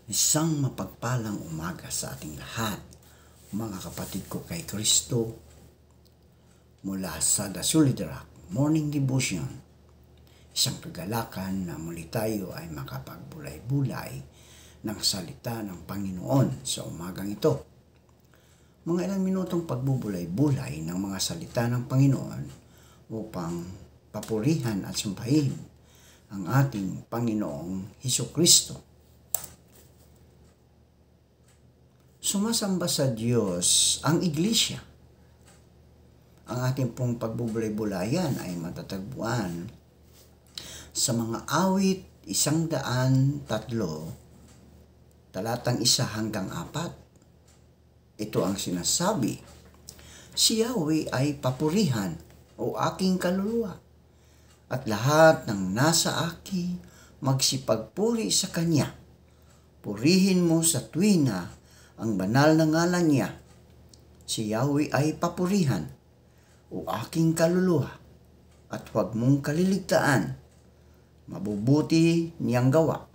Isang mapagpalang umaga sa ating lahat, mga kapatid ko kay Kristo, mula sa The Solid Rock Morning Devotion. Isang kagalakan na muli tayo ay makapagbulay-bulay ng salita ng Panginoon sa umagang ito. Mga ilang minutong pagbubulay-bulay ng mga salita ng Panginoon upang papurihan at sumpahin ang ating Panginoong Hesukristo. Sumasamba sa Diyos ang iglesia. Ang ating pong pagbubulay-bulayan ay matatagpuan sa mga awit 103, talatang 1 hanggang 4. Ito ang sinasabi, si Yahweh ay papurihan o aking kaluluwa, at lahat ng nasa aki magsipagpuri sa Kanya. Purihin mo sa tuwina ang banal na ngalan niya. Si Yahweh ay papurihan o aking kaluluwa, at huwag mong kaliligtaan. Mabubuti niyang gawa.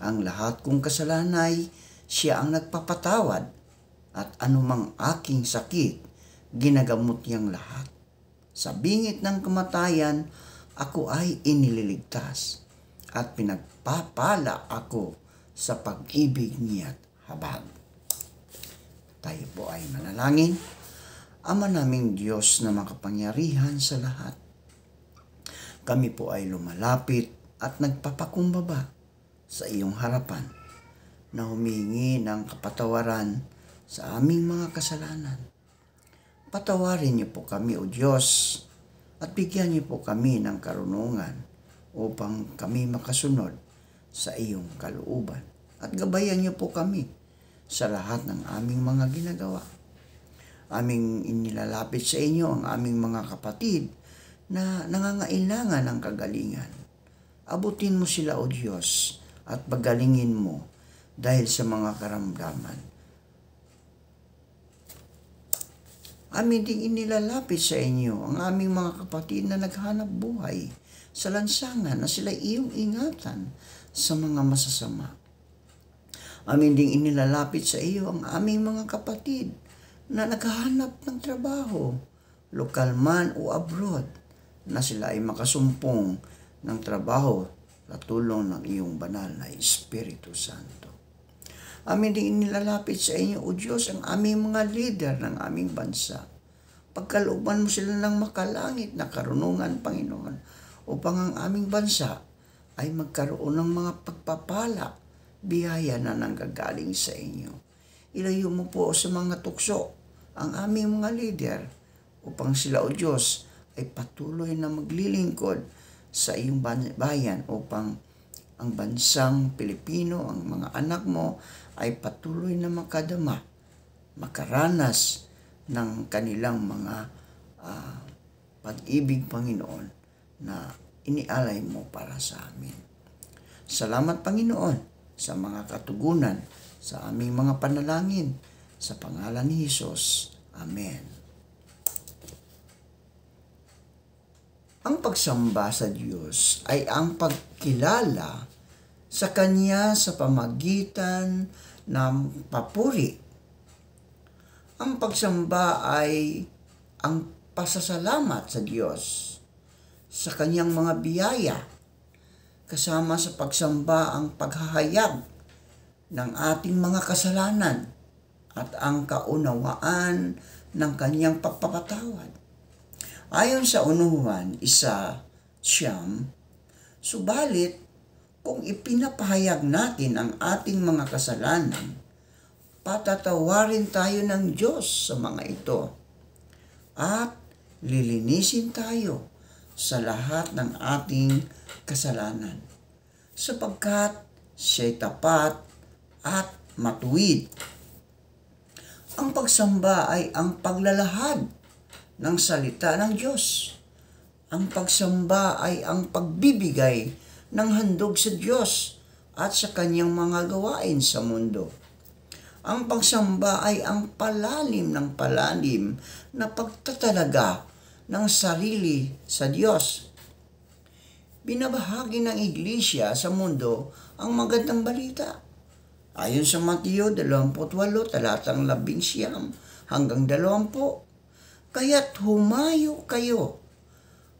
Ang lahat kong kasalanay, siya ang nagpapatawad, at anumang aking sakit, ginagamot niyang lahat. Sa bingit ng kamatayan, ako ay inililigtas, at pinagpapala ako sa pag-ibig niya't habag. Tayo po ay manalangin. Ama naming Diyos na makapangyarihan sa lahat, kami po ay lumalapit at nagpapakumbaba sa iyong harapan na humingi ng kapatawaran sa aming mga kasalanan. Patawarin niyo po kami, O Diyos, at bigyan niyo po kami ng karunungan upang kami makasunod sa iyong kalooban. At gabayan niyo po kami sa lahat ng aming mga ginagawa. Aming inilalapit sa inyo ang aming mga kapatid na nangangailangan ng kagalingan. Abutin mo sila, O Diyos, at pagalingin mo dahil sa mga karamdaman. Amin ding inilalapit sa inyo ang aming mga kapatid na naghanap buhay sa lansangan na sila iyong ingatan sa mga masasama. Amin ding inilalapit sa iyo ang aming mga kapatid na naghahanap ng trabaho, lokal man o abroad, na sila ay makasumpong ng trabaho sa tulong ng iyong banal na Espiritu Santo. Amin ding inilalapit sa inyo, O Diyos, ang aming mga leader ng aming bansa. Pagkalooban mo sila ng makalangit na karunungan, Panginoon, upang ang aming bansa ay magkaroon ng mga pagpapala, biyaya na nanggagaling sa inyo. Ilayo mo po sa mga tukso ang aming mga leader upang sila, O Diyos, ay patuloy na maglilingkod sa iyong bayan upang ang bansang Pilipino, ang mga anak mo ay patuloy na makadama, makaranas ng kanilang mga pag-ibig, Panginoon, na inialay mo para sa amin. Salamat, Panginoon, sa mga katugunan, sa aming mga panalangin, sa pangalan ni Jesus. Amen. Ang pagsamba sa Diyos ay ang pagkilala sa Kanya sa pamagitan ng papuri. Ang pagsamba ay ang pasasalamat sa Diyos sa Kanyang mga biyaya, kasama sa pagsamba ang paghahayag ng ating mga kasalanan at ang kaunawaan ng Kanyang pagpapatawad. Ayon sa Unuhan 1:9, subalit kung ipinapahayag natin ang ating mga kasalanan, patatawarin tayo ng Diyos sa mga ito at lilinisin tayo sa lahat ng ating kasalanan, sapagkat siya'y tapat at matuwid. Ang pagsamba ay ang paglalahad ng salita ng Diyos. Ang pagsamba ay ang pagbibigay ng handog sa Diyos at sa Kanyang mga gawain sa mundo. Ang pagsamba ay ang palalim ng palalim na pagtatalaga ng sarili sa Diyos. Binabahagi ng iglesia sa mundo ang magandang balita. Ayon sa Mateo 28, talatang 11 hanggang 20. Kaya't humayo kayo.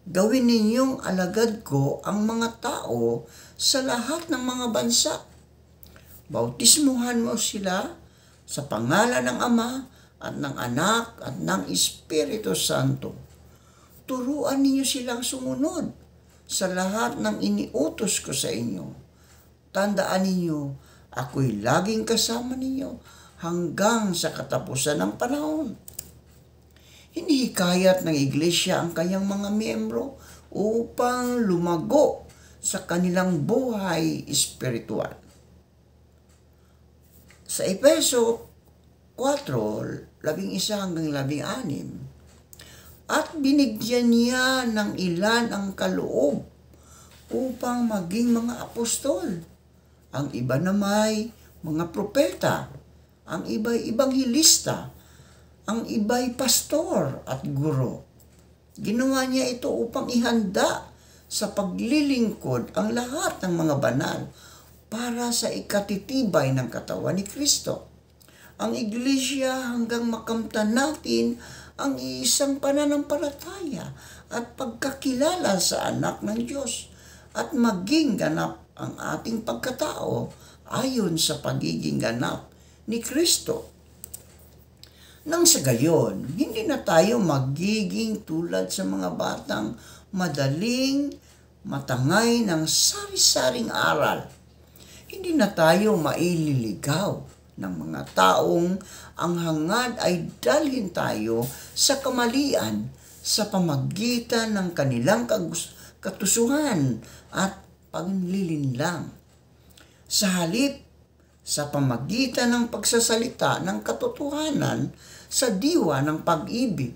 Gawin ninyong alagad ko ang mga tao sa lahat ng mga bansa. Bautismuhan mo sila sa pangalan ng Ama at ng Anak at ng Espiritu Santo. Turuan ninyo silang sumunod sa lahat ng iniutos ko sa inyo. Tandaan ninyo, ako'y laging kasama ninyo hanggang sa katapusan ng panahon. Hinihikayat ng iglesia ang kanyang mga miyembro upang lumago sa kanilang buhay espiritual. Sa Efeso 4:11 hanggang 16, at binigyan niya ng ilan ang kaloob upang maging mga apostol. Ang iba namay mga propeta, ang iba'y ibanghilista, ang iba'y pastor at guro. Ginawa niya ito upang ihanda sa paglilingkod ang lahat ng mga banal para sa ikatitibay ng katawan ni Kristo. Ang iglesia hanggang makamtan natin ang iisang pananampalataya at pagkakilala sa anak ng Diyos at maging ganap ang ating pagkatao ayon sa pagiging ganap ni Kristo. Nang sa gayon, hindi na tayo magiging tulad sa mga batang madaling matangay ng sari-saring aral. Hindi na tayo maililigaw ng mga taong ang hangad ay dalhin tayo sa kamalian sa pamagitan ng kanilang katusuhan at panlilinlang. Sa halip, sa pamagitan ng pagsasalita ng katotohanan sa diwa ng pag-ibig,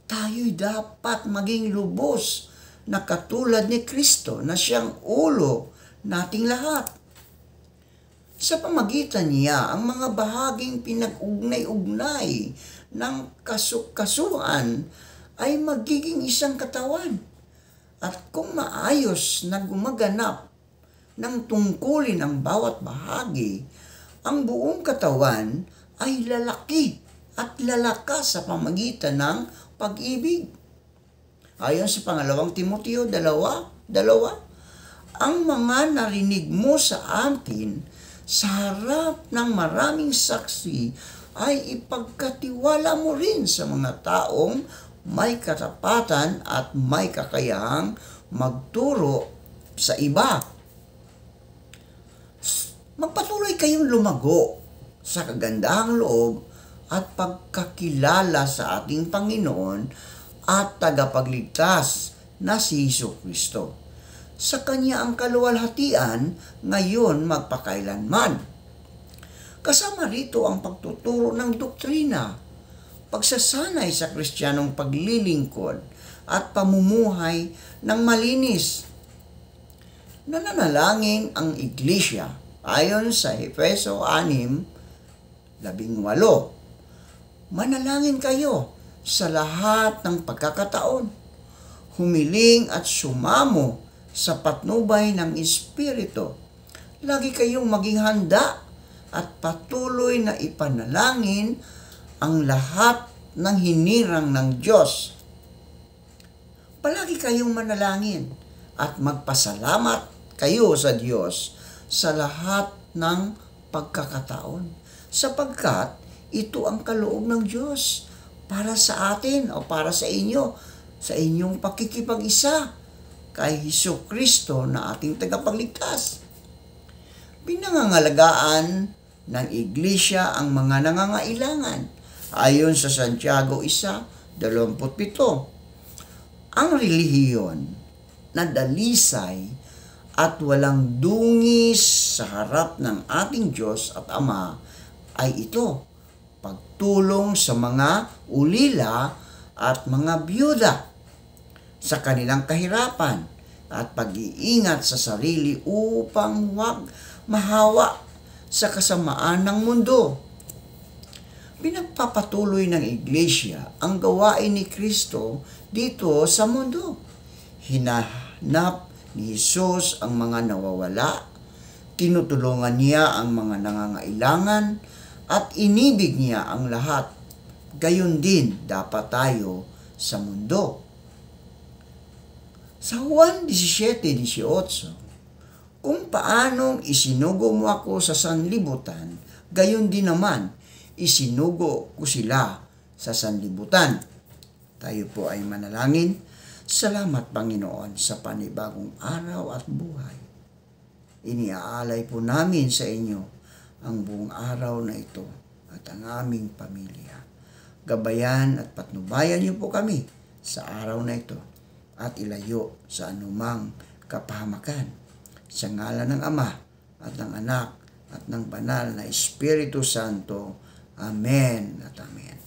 tayo'y dapat maging lubos na katulad ni Kristo na siyang ulo nating lahat. Sa pamagitan niya, ang mga bahaging pinag-ugnay-ugnay ng kasukasuhan ay magiging isang katawan. At kung maayos na gumaganap ng tungkulin ang bawat bahagi, ang buong katawan ay lalaki at lalakas sa pamagitan ng pag-ibig. Ayon sa 2 Timoteo 2:2, ang mga narinig mo sa atin sa harap ng maraming saksi ay ipagkatiwala mo rin sa mga taong may katapatan at may kakayahang magturo sa iba. Magpatuloy kayong lumago sa kagandahang loob at pagkakilala sa ating Panginoon at tagapagligtas na si Jesucristo. Sa Kanya ang kaluwalhatian ngayon magpakailanman. Kasama rito ang pagtuturo ng doktrina, pagsasanay sa Kristiyanong paglilingkod at pamumuhay ng malinis. Nananalangin ang iglesia ayon sa Efeso 6:18. Manalangin kayo sa lahat ng pagkakataon. Humiling at sumamo sa patnubay ng Espiritu. Lagi kayong maging handa at patuloy na ipanalangin ang lahat ng hinirang ng Diyos. Palagi kayong manalangin at magpasalamat kayo sa Diyos sa lahat ng pagkakataon, sapagkat ito ang kaloob ng Diyos para sa atin o para sa inyo, sa inyong pakikipag-isa kay Jesucristo na ating tagapagligtas. Pinangangalagaan ng iglesia ang mga nangangailangan ayon sa Santiago 1:27. Ang relihiyon na dalisay at walang dungis sa harap ng ating Diyos at Ama ay ito: pagtulong sa mga ulila at mga byuda sa kanilang kahirapan at pag-iingat sa sarili upang huwag mahawa sa kasamaan ng mundo. Pinagpapatuloy ng iglesia ang gawain ni Kristo dito sa mundo. Hinahanap ni Jesus ang mga nawawala, Tinutulungan niya ang mga nangangailangan at inibig niya ang lahat. Gayon din dapat tayo sa mundo. Sa Juan 17:18, kung paanong isinugo mo ako sa sanlibutan, gayon din naman isinugo ko sila sa sanlibutan. Tayo po ay manalangin. Salamat Panginoon sa panibagong araw at buhay. Iniaalay po namin sa inyo ang buong araw na ito at ang aming pamilya. Gabayan at patnubayan niyo po kami sa araw na ito at ilayo sa anumang kapahamakan. Sa ngalan ng Ama at ng Anak at ng Banal na Espiritu Santo. Amen at Amen.